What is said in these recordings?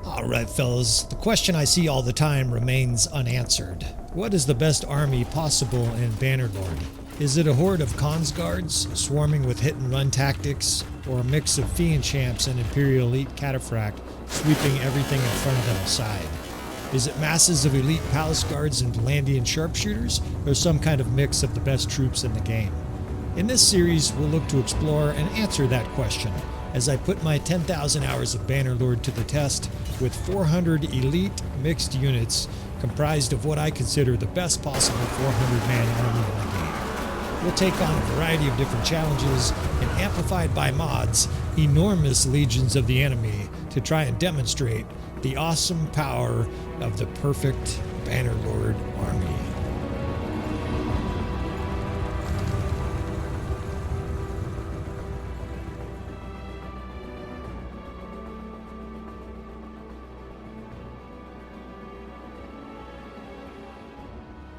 Alright fellas, the question I see all the time remains unanswered. What is the best army possible in Bannerlord? Is it a horde of cons guards, swarming with hit and run tactics, or a mix of Fian Champs and Imperial Elite Cataphract, sweeping everything in front of them aside? Is it masses of elite palace guards and Valandian sharpshooters, or some kind of mix of the best troops in the game? In this series, we'll look to explore and answer that question, as I put my 10,000 hours of Bannerlord to the test with 400 elite mixed units comprised of what I consider the best possible 400-man army in the game. We'll take on a variety of different challenges and, amplified by mods, enormous legions of the enemy to try and demonstrate the awesome power of the perfect Bannerlord army.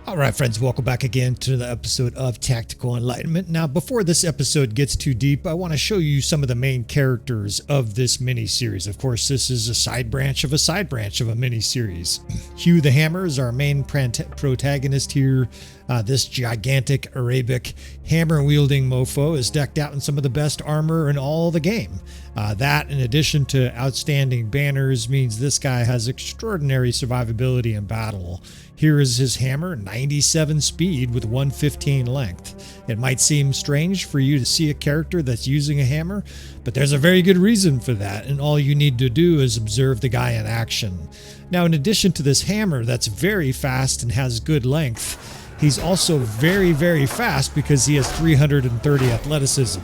All right, friends, welcome back again to the episode of Tactical Enlightenment. Now, before this episode gets too deep, I want to show you some of the main characters of this mini-series. Of course, this is a side branch of a mini-series. Hugh the Hammer is our main protagonist here. This gigantic Arabic hammer-wielding mofo is decked out in some of the best armor in all the game. That, in addition to outstanding banners, means this guy has extraordinary survivability in battle. Here is his hammer, 97 speed with 115 length. It might seem strange for you to see a character that's using a hammer, but there's a very good reason for that, and all you need to do is observe the guy in action. Now, in addition to this hammer that's very fast and has good length, he's also very, very fast because he has 330 athleticism.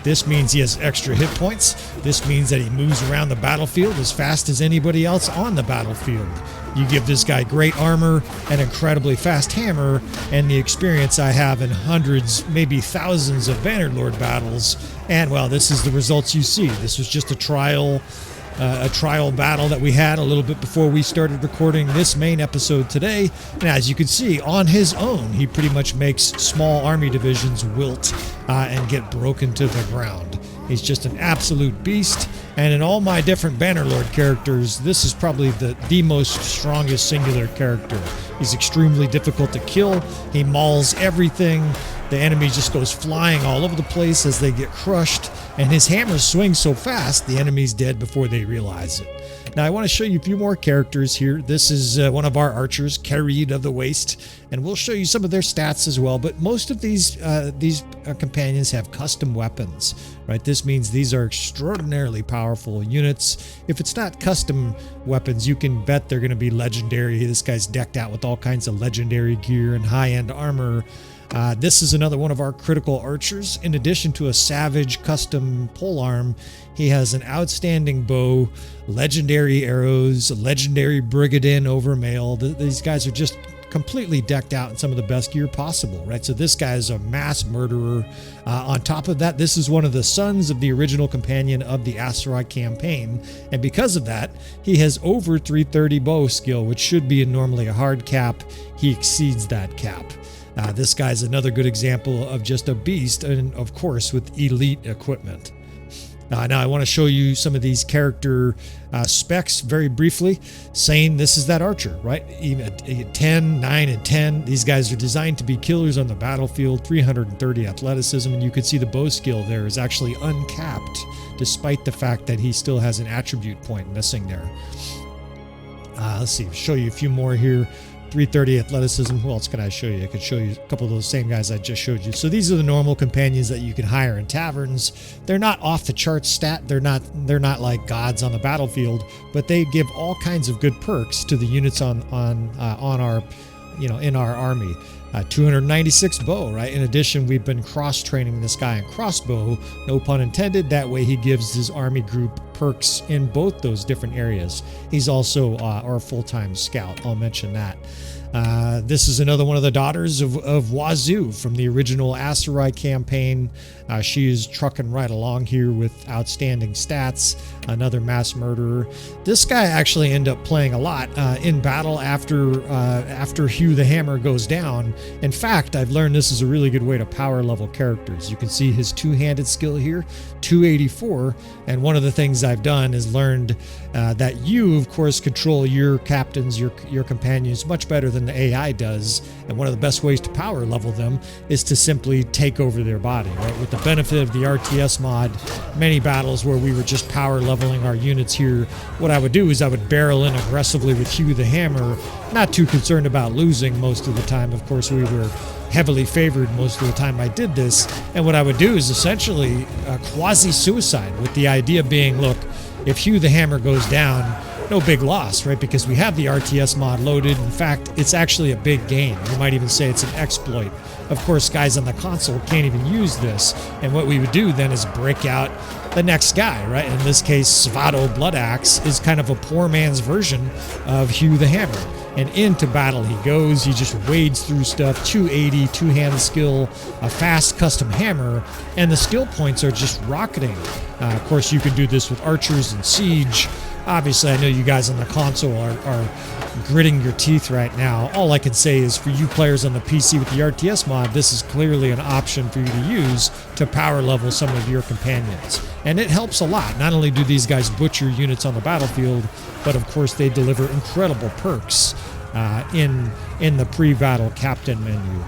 This means he has extra hit points. This means that he moves around the battlefield as fast as anybody else on the battlefield. You give this guy great armor, an incredibly fast hammer, and the experience I have in hundreds, maybe thousands of Bannerlord battles. And well, this is the results you see. This was just a trial battle that we had a little bit before we started recording this main episode today. And as you can see, on his own, he pretty much makes small army divisions wilt and get broken to the ground. He's just an absolute beast. And in all my different Bannerlord characters, this is probably the most strongest singular character. He's extremely difficult to kill. He mauls everything. The enemy just goes flying all over the place as they get crushed. And his hammers swing so fast, the enemy's dead before they realize it. Now, I want to show you a few more characters here. This is one of our archers, Carried of the Waste, and we'll show you some of their stats as well. But most of these companions have custom weapons, right? This means these are extraordinarily powerful units. If it's not custom weapons, you can bet they're going to be legendary. This guy's decked out with all kinds of legendary gear and high-end armor. This is another one of our critical archers. In addition to a savage custom polearm, he has an outstanding bow, legendary arrows, legendary Brigadin overmail. These guys are just completely decked out in some of the best gear possible, right? So this guy is a mass murderer. On top of that, this is one of the sons of the original companion of the Asteroid campaign, and because of that, he has over 330 bow skill, which should be normally a hard cap. He exceeds that cap. This guy's another good example of just a beast, and of course with elite equipment. Now I want to show you some of these character specs very briefly, saying this is that archer, right? Even 10, 9, and 10. These guys are designed to be killers on the battlefield, 330 athleticism, and you can see the bow skill there is actually uncapped, despite the fact that he still has an attribute point missing there. Let's see, show you a few more here. 330 athleticism. Who else can I show you? I could show you a couple of those same guys I just showed you. So these are the normal companions that you can hire in taverns. They're not off the charts stat. They're not like gods on the battlefield, but they give all kinds of good perks to the units on our, in our army. 296 bow, right? In addition, we've been cross-training this guy in crossbow, no pun intended. That way he gives his army group perks in both those different areas. He's also our full-time scout. I'll mention that. This is another one of the daughters of Wazoo from the original Aserai campaign. She is trucking right along here with outstanding stats. Another mass murderer. This guy actually ended up playing a lot in battle after Hugh the Hammer goes down. In fact, I've learned this is a really good way to power level characters. You can see his two-handed skill here, 284. And one of the things I've done is learned that you, of course, control your captains, your companions much better than the AI does. And one of the best ways to power level them is to simply take over their body, right? With the benefit of the RTS mod, many battles where we were just power leveling our units here, what I would do is I would barrel in aggressively with Hugh the Hammer, not too concerned about losing most of the time. Of course, we were heavily favored most of the time I did this. And what I would do is essentially quasi-suicide, with the idea being, look, if Hugh the Hammer goes down, no big loss, right? Because we have the RTS mod loaded. In fact, it's actually a big gain. You might even say it's an exploit. Of course, guys on the console can't even use this. And what we would do then is break out the next guy, right? In this case, Svado Bloodaxe is kind of a poor man's version of Hugh the Hammer. And into battle he goes. He just wades through stuff. 280, two-hand skill, a fast custom hammer, and the skill points are just rocketing. Of course, you could do this with archers and siege. Obviously, I know you guys on the console are gritting your teeth right now. All I can say is for you players on the PC with the RTS mod, this is clearly an option for you to use to power level some of your companions. And it helps a lot. Not only do these guys butcher units on the battlefield, but of course they deliver incredible perks in the pre-battle captain menu.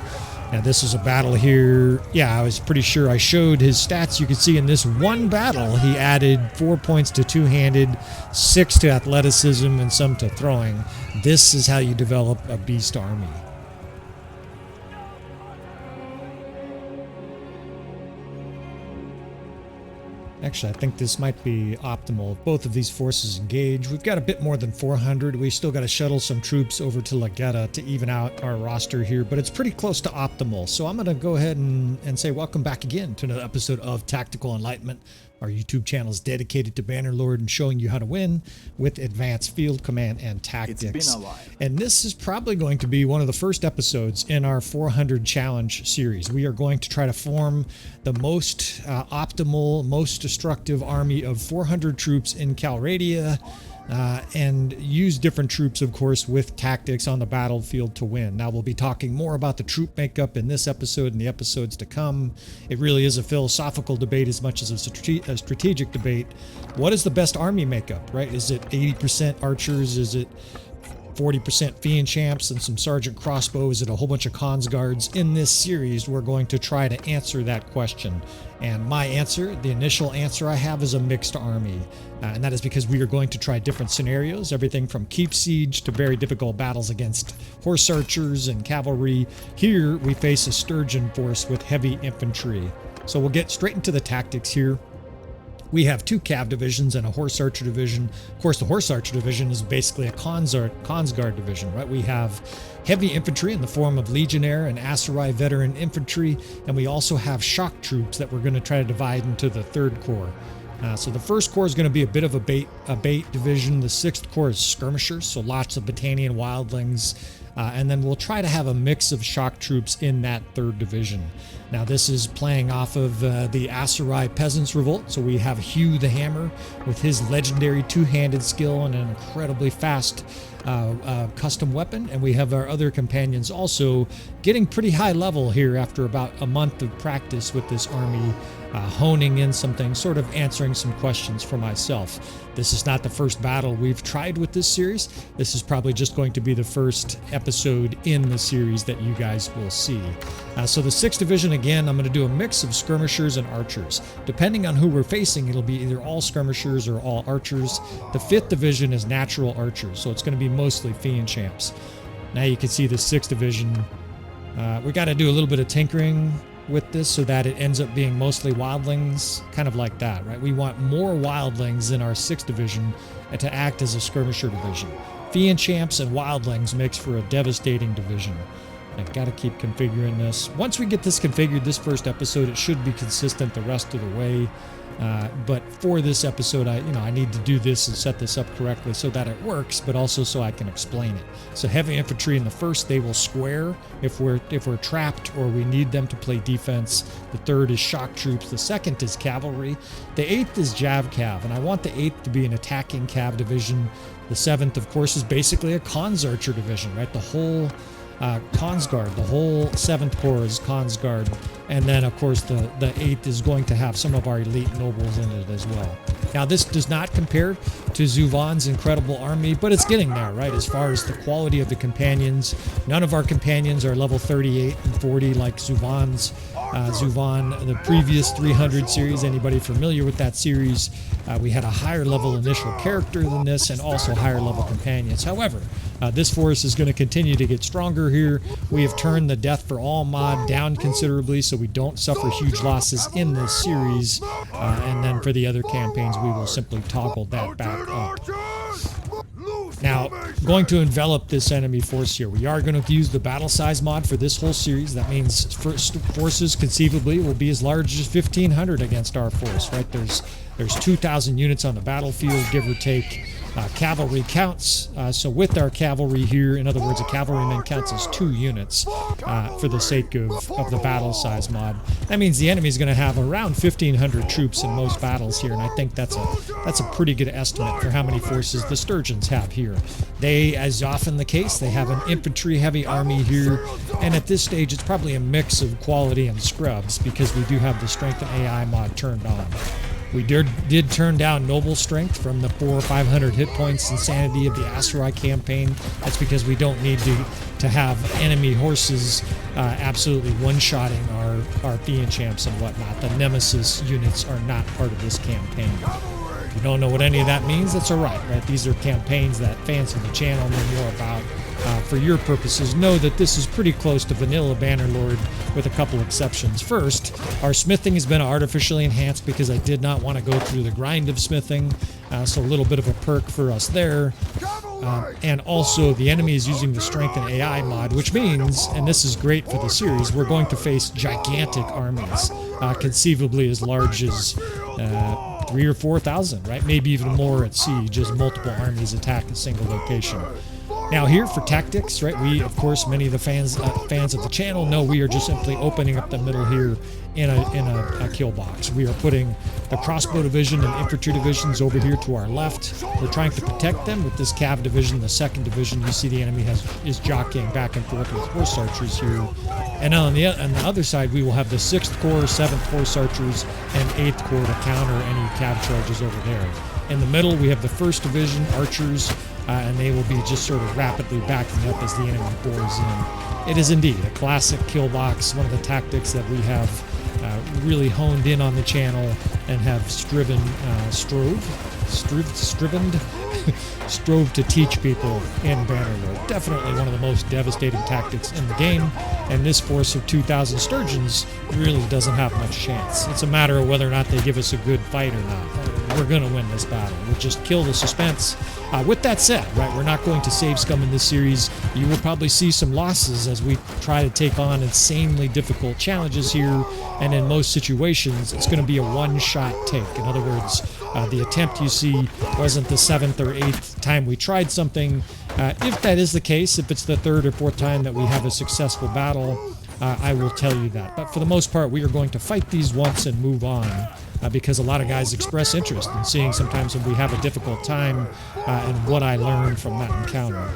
Now this is a battle here. Yeah, I was pretty sure I showed his stats. You can see in this one battle, he added 4 points to two-handed, 6 to athleticism, and some to throwing. This is how you develop a beast army. Actually, I think this might be optimal if both of these forces engage. We've got a bit more than 400. We still got to shuttle some troops over to Lagetta to even out our roster here, but it's pretty close to optimal. So I'm going to go ahead and say welcome back again to another episode of Tactical Enlightenment. Our YouTube channel is dedicated to Bannerlord and showing you how to win with advanced field command and tactics. It's been a while. And this is probably going to be one of the first episodes in our 400 challenge series. We are going to try to form the most optimal, most destructive army of 400 troops in Calradia. And use different troops, of course, with tactics on the battlefield to win. Now, we'll be talking more about the troop makeup in this episode and the episodes to come. It really is a philosophical debate as much as a strategic debate. What is the best army makeup, right? Is it 80% archers? Is it 40% Fian Champs and some Sergeant Crossbow? Is it a whole bunch of Cons Guards? In this series, we're going to try to answer that question. And my answer, the initial answer I have, is a mixed army. And that is because we are going to try different scenarios, everything from keep siege to very difficult battles against horse archers and cavalry. Here, we face a sturgeon force with heavy infantry. So we'll get straight into the tactics here. We have 2 Cav divisions and a Horse Archer division. Of course, the Horse Archer division is basically a Cons Guard division, right? We have heavy infantry in the form of Legionnaire and Aserai veteran infantry, and we also have shock troops that we're going to try to divide into the 3rd Corps. So the 1st Corps is going to be a bit of a bait division. The 6th Corps is skirmishers, so lots of Battanian wildlings. And then we'll try to have a mix of shock troops in that 3rd division. Now this is playing off of the Aserai Peasants Revolt. So we have Hugh the Hammer with his legendary two-handed skill and an incredibly fast custom weapon. And we have our other companions also getting pretty high level here after about a month of practice with this army, honing in some things, sort of answering some questions for myself. This is not the first battle we've tried with this series. This is probably just going to be the first episode in the series that you guys will see. So the 6th Division, again, I'm going to do a mix of skirmishers and archers. Depending on who we're facing, it'll be either all skirmishers or all archers. The 5th Division is natural archers, so it's going to be mostly Fian Champs. Now you can see the 6th Division. We got to do a little bit of tinkering with this so that it ends up being mostly wildlings, kind of like that, right? We want more wildlings in our 6th Division to act as a skirmisher division. Fian Champs and wildlings makes for a devastating division. I gotta keep configuring this. Once we get this configured, this first episode, it should be consistent the rest of the way. But for this episode, I need to do this and set this up correctly so that it works, but also so I can explain it. So heavy infantry in the first, they will square if we're trapped or we need them to play defense. The third is shock troops. The second is cavalry. The eighth is Jav Cav, and I want the eighth to be an attacking Cav division. The seventh, of course, is basically a Khans Archer division, right? The whole Khans Guard, the whole 7th Corps is Khans Guard, and then of course the 8th is going to have some of our elite nobles in it as well. Now this does not compare to Zuvan's incredible army, but it's getting there, right? As far as the quality of the companions, none of our companions are level 38 and 40 like Zuvan's. Zuvan, the previous 300 series, anybody familiar with that series, we had a higher level initial character than this and also higher level companions. However, this force is going to continue to get stronger here. We have turned the death for all mod down considerably so we don't suffer huge losses in this series, and then for the other campaigns we will simply toggle that back up. Now, going to envelop this enemy force here. We are going to use the battle size mod for this whole series. That means forces conceivably will be as large as 1,500 against our force, right? There's 2,000 units on the battlefield, give or take. Cavalry counts, so with our cavalry here, in other words, a cavalryman counts as 2 units for the sake of the battle size mod. That means the enemy is going to have around 1,500 troops in most battles here, and I think that's a pretty good estimate for how many forces the Sturgeons have here. They, as often the case, they have an infantry-heavy army here, and at this stage it's probably a mix of quality and scrubs because we do have the StrengthenAI mod turned on. We did turn down Noble Strength from the 400 or 500 hit points insanity of the Asteroid campaign. That's because we don't need to have enemy horses absolutely one-shotting our Fian Champs and whatnot. The Nemesis units are not part of this campaign. If you don't know what any of that means, that's alright, right? These are campaigns that fans of the channel know more about. For your purposes, know that this is pretty close to vanilla Bannerlord with a couple exceptions. First, our smithing has been artificially enhanced because I did not want to go through the grind of smithing, so a little bit of a perk for us there. And also, the enemy is using the StrengthenAI mod, which means, and this is great for the series, we're going to face gigantic armies, conceivably as large as 3,000 or 4,000, right? Maybe even more at siege as multiple armies attack a single location. Now here for tactics, right, we, of course, many of the fans of the channel know we are just simply opening up the middle here in a kill box. We are putting the crossbow division and infantry divisions over here to our left. We're trying to protect them with this cav division, the 2nd division. You see the enemy is jockeying back and forth with horse archers here. And on the other side, we will have the 6th Corps, 7th Horse Archers, and 8th Corps to counter any cav charges over there. In the middle, we have the 1st Division Archers, and they will be just sort of rapidly backing up as the enemy pours in. It is indeed a classic kill box, one of the tactics that we have really honed in on the channel and have strove to teach people in Bannerlord. Definitely one of the most devastating tactics in the game, and this force of 2,000 Sturgeons really doesn't have much chance. It's a matter of whether or not they give us a good fight or not. We're going to win this battle. We'll just kill the suspense. With that said, right, we're not going to save scum in this series. You will probably see some losses as we try to take on insanely difficult challenges here, and in most situations, it's going to be a one-shot take. In other words, the attempt you see wasn't the 7th or 8th time we tried something. If that is the case, if it's the 3rd or 4th time that we have a successful battle, I will tell you that. But for the most part, we are going to fight these once and move on. Because a lot of guys express interest in seeing sometimes when we have a difficult time and what I learned from that encounter.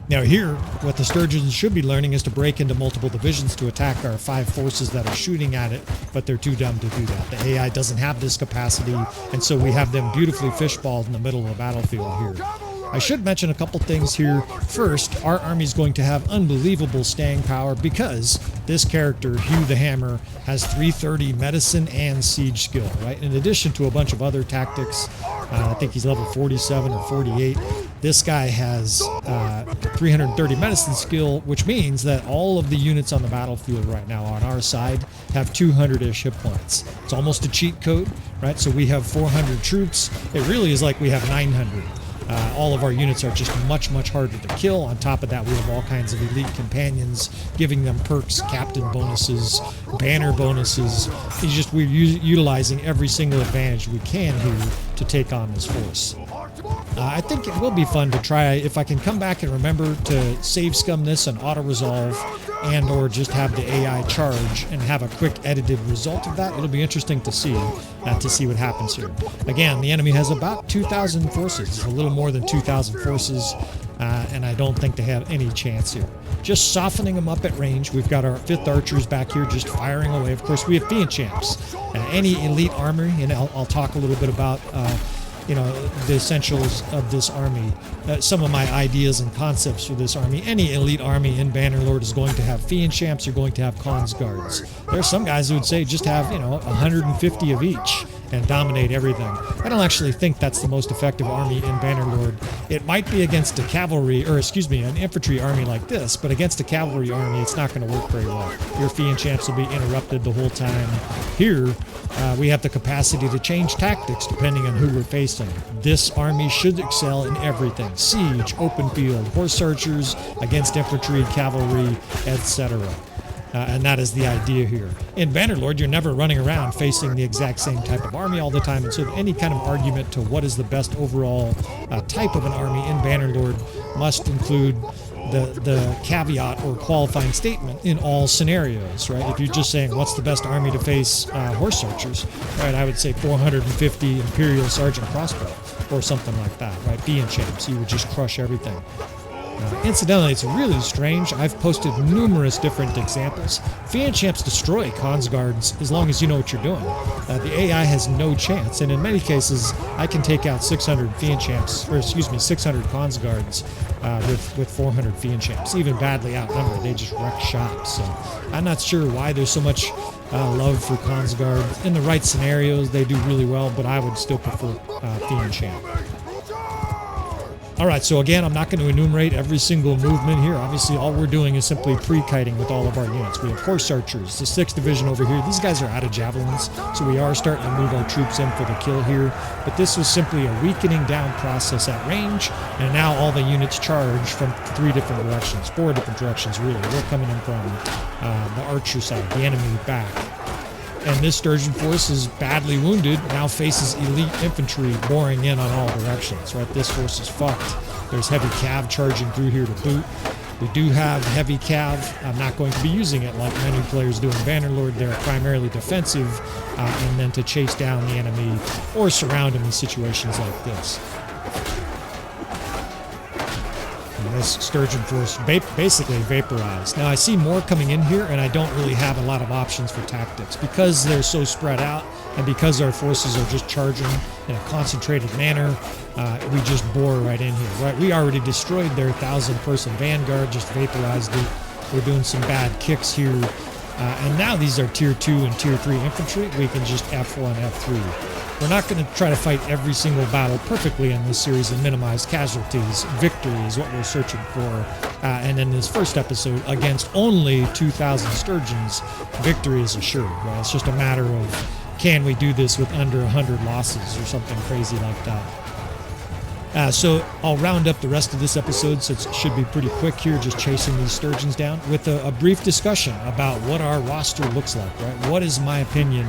Now here, what the Sturgeons should be learning is to break into multiple divisions to attack our 5 forces that are shooting at it, but they're too dumb to do that. The AI doesn't have this capacity, and so we have them beautifully fishballed in the middle of the battlefield here. I should mention a couple things here. First, our army is going to have unbelievable staying power because this character, Hugh the Hammer, has 330 medicine and siege skill, right? In addition to a bunch of other tactics. I think he's level 47 or 48. This guy has 330 medicine skill, which means that all of the units on the battlefield right now on our side have 200-ish hit points. It's almost a cheat code, right? So we have 400 troops. It really is like we have 900. All of our units are just much, much harder to kill. On top of that, we have all kinds of elite companions, giving them perks, captain bonuses, banner bonuses. It's just we're utilizing every single advantage we can here to take on this force. I think it will be fun to try, if I can come back and remember to save scum this and auto-resolve, and or just have the AI charge and have a quick edited result of that. It'll be interesting to see what happens here. Again, the enemy has about 2,000 forces, a little more than 2,000 forces, and I don't think they have any chance here. Just softening them up at range. We've got our 5th archers back here just firing away. Of course, we have Fian Champs. Any elite army, and I'll talk a little bit about the essentials of this army, some of my ideas and concepts for this army. Any elite army in Bannerlord is going to have Fian Champs, are going to have Cons Guards. There's some guys who would say just have, 150 of each and dominate everything. I don't actually think that's the most effective army in Bannerlord. It might be against a cavalry, or excuse me, an infantry army like this, but against a cavalry army, it's not going to work very well. Your Fian Champs will be interrupted the whole time. Here, we have the capacity to change tactics depending on who we're facing. This army should excel in everything. Siege, open field, horse archers against infantry, cavalry, etc. And that is the idea here. In Bannerlord, you're never running around facing the exact same type of army all the time, and so any kind of argument to what is the best overall type of an army in Bannerlord must include the caveat or qualifying statement in all scenarios, right? If you're just saying what's the best army to face horse archers, right, I would say 450 Imperial Sergeant Crossbow or something like that, right? Fian Champs, you would just crush everything. Incidentally, it's really strange. I've posted numerous different examples. Fian Champs destroy Cons Guards as long as you know what you're doing. The AI has no chance, and in many cases, I can take out 600 Fian Champs, or excuse me, 600 Cons Guards with 400 Fian Champs. Even badly outnumbered, they just wreck shop. So I'm not sure why there's so much love for Cons Guards. In the right scenarios, they do really well, but I would still prefer Fian Champ. Alright, so again, I'm not going to enumerate every single movement here. Obviously, all we're doing is simply pre-kiting with all of our units. We have horse archers, the 6th division over here. These guys are out of javelins, so we are starting to move our troops in for the kill here. But this was simply a weakening down process at range, and now all the units charge from 3 different directions, 4 different directions, really. We're coming in from the archer side, the enemy back. And this Sturgeon force is badly wounded, now faces elite infantry boring in on all directions, right? This force is fucked. There's heavy cav charging through here to boot. We do have heavy cav. I'm not going to be using it like many players do in Bannerlord. They're primarily defensive, and then to chase down the enemy or surround him in situations like this. This Sturgeon force basically vaporized. Now I see more coming in here, and I don't really have a lot of options for tactics because they're so spread out, and because our forces are just charging in a concentrated manner. We just bore right in here. Right, we already destroyed their 1,000-person vanguard, just vaporized it. We're doing some bad kicks here, and now these are tier 2 and tier 3 infantry. We can just F1, F3. We're not going to try to fight every single battle perfectly in this series and minimize casualties. Victory is what we're searching for. And in this first episode, against only 2,000 Sturgeons, victory is assured. Right? It's just a matter of, can we do this with under 100 losses or something crazy like that. So I'll round up the rest of this episode, since it should be pretty quick here, just chasing these Sturgeons down, with a brief discussion about what our roster looks like. Right? What is my opinion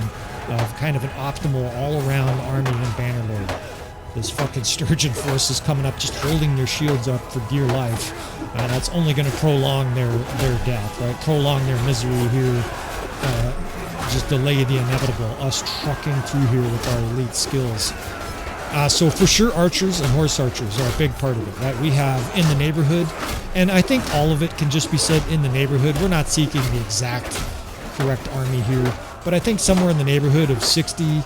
of kind of an optimal all-around army in Bannerlord? This fucking Sturgeon force is coming up, just holding their shields up for dear life. That's only going to prolong their death, right? Prolong their misery here. Just delay the inevitable, us trucking through here with our elite skills. So for sure, archers and horse archers are a big part of it, right? We have in the neighborhood, and I think all of it can just be said in the neighborhood. We're not seeking the exact correct army here, but I think somewhere in the neighborhood of 50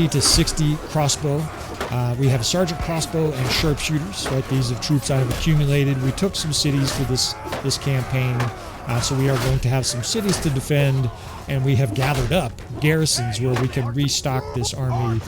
to 60 crossbow. We have sergeant crossbow and sharpshooters, right? These are troops I have accumulated. We took some cities for this campaign, so we are going to have some cities to defend, and we have gathered up garrisons where we can restock this army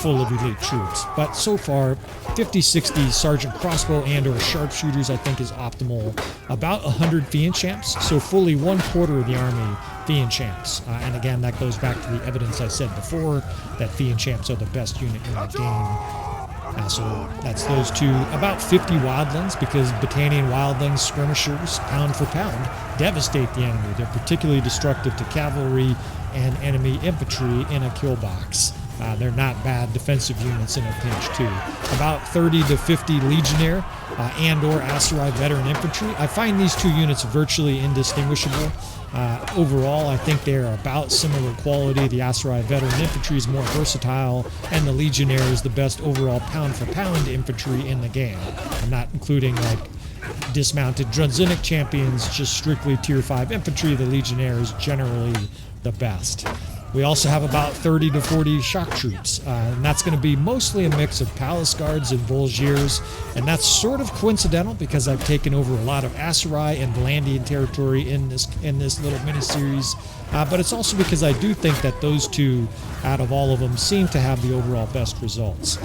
full of elite troops. But so far, 50-60 sergeant crossbow and or sharpshooters I think is optimal. About 100 Fian Champs, so fully 1/4 of the army Fian Champs. And again, that goes back to the evidence I said before, that Fian Champs are the best unit in the game. So that's those two. About 50 wildlings, because Battanian wildlings, skirmishers, pound for pound, devastate the enemy. They're particularly destructive to cavalry and enemy infantry in a kill box. They're not bad defensive units in a pinch, too. About 30 to 50 legionnaire and or Aserai veteran infantry. I find these two units virtually indistinguishable. Overall, I think they are about similar quality. The Aserai veteran infantry is more versatile, and the legionnaire is the best overall pound-for-pound infantry in the game. I'm not including like dismounted Drunzinic champions, just strictly tier 5 infantry. The legionnaire is generally the best. We also have about 30 to 40 shock troops, and that's going to be mostly a mix of palace guards and Volgiers, and that's sort of coincidental because I've taken over a lot of Aserai and Valandian territory in this little mini-series, but it's also because I do think that those two, out of all of them, seem to have the overall best results.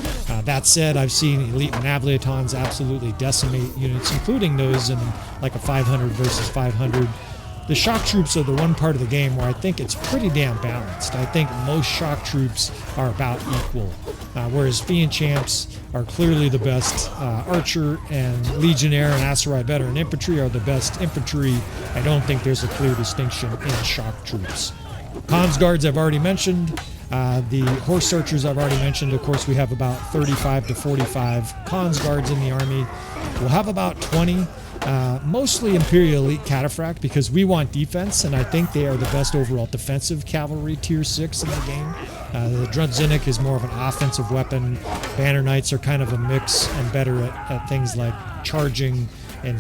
That said, I've seen elite Manabliatons absolutely decimate units, including those in like a 500 versus 500. The shock troops are the one part of the game where I think it's pretty damn balanced. I think most shock troops are about equal, whereas Fian Champs are clearly the best archer, and Legionnaire and Aserai veteran infantry are the best infantry. I don't think there's a clear distinction in shock troops. Cons guards I've already mentioned. The horse archers I've already mentioned. Of course, we have about 35 to 45 cons guards in the army. We'll have about 20. Mostly Imperial Elite Cataphract, because we want defense, and I think they are the best overall defensive cavalry tier 6 in the game. The Drunzinic is more of an offensive weapon. Banner Knights are kind of a mix and better at things like charging and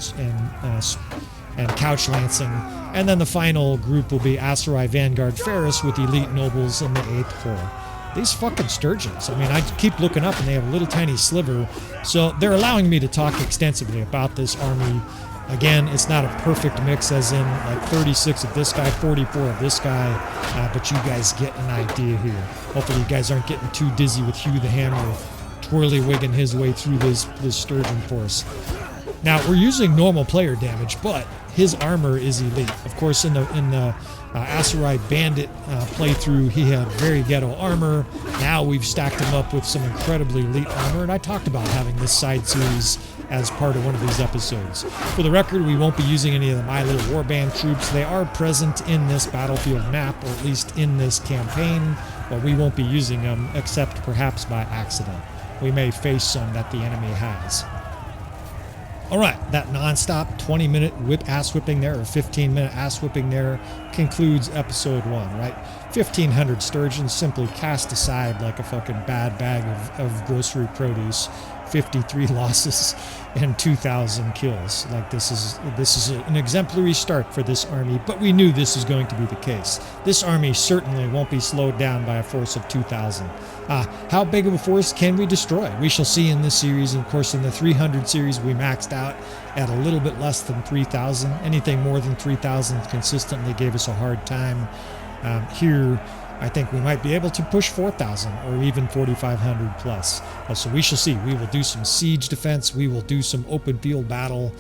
couch lancing. And then the final group will be Aserai Vanguard Ferris with elite nobles in the 8th Corps. These fucking sturgeons, I mean, I keep looking up and they have a little tiny sliver, so they're allowing me to talk extensively about this army. Again, it's not a perfect mix, as in like 36 of this guy, 44 of this guy, but you guys get an idea here. Hopefully you guys aren't getting too dizzy with Hugh the Hammer twirly-wigging his way through this sturgeon force. Now, we're using normal player damage, but his armor is elite. Of course, in the Aserai Bandit playthrough, he had very ghetto armor. Now we've stacked him up with some incredibly elite armor, and I talked about having this side series as part of one of these episodes. For the record, we won't be using any of the My Little Warband troops. They are present in this battlefield map, or at least in this campaign, but we won't be using them except perhaps by accident. We may face some that the enemy has. Alright, that non-stop 20-minute ass whipping there, or 15-minute ass whipping there, concludes episode 1, right? 1,500 sturgeons simply cast aside like a fucking bad bag of grocery produce. 53 losses and 2,000 kills. Like, this is an exemplary start for this army, but we knew this was going to be the case. This army certainly won't be slowed down by a force of 2,000. How big of a force can we destroy? We shall see in this series. And of course, in the 300 series, we maxed out at a little bit less than 3,000. Anything more than 3,000 consistently gave us a hard time. Here, I think we might be able to push 4,000 or even 4,500 plus. So we shall see. We will do some siege defense. We will do some open field battle.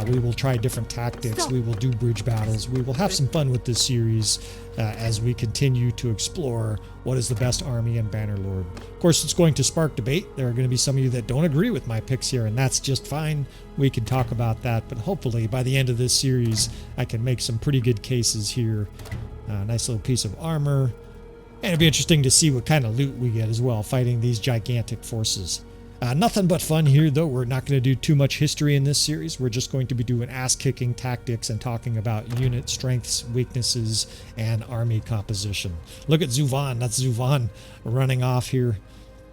We will try different tactics. We will do bridge battles. We will have some fun with this series as we continue to explore what is the best army in Bannerlord. Of course, it's going to spark debate. There are going to be some of you that don't agree with my picks here, and that's just fine. We can talk about that, but hopefully by the end of this series, I can make some pretty good cases here. Nice little piece of armor. And it'll be interesting to see what kind of loot we get as well, fighting these gigantic forces. Nothing but fun here, though. We're not going to do too much history in this series. We're just going to be doing ass-kicking tactics and talking about unit strengths, weaknesses, and army composition. Look at Zuvan. That's Zuvan running off here.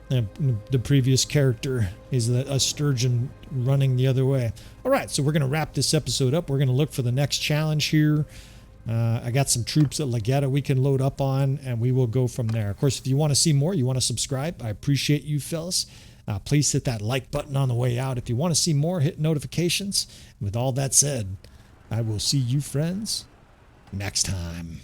The previous character is a sturgeon running the other way. All right, so we're going to wrap this episode up. We're going to look for the next challenge here. I got some troops at Legetta we can load up on, and we will go from there. Of course, if you want to see more, you want to subscribe, I appreciate you fellas. Please hit that like button on the way out. If you want to see more, hit notifications. With all that said, I will see you friends next time.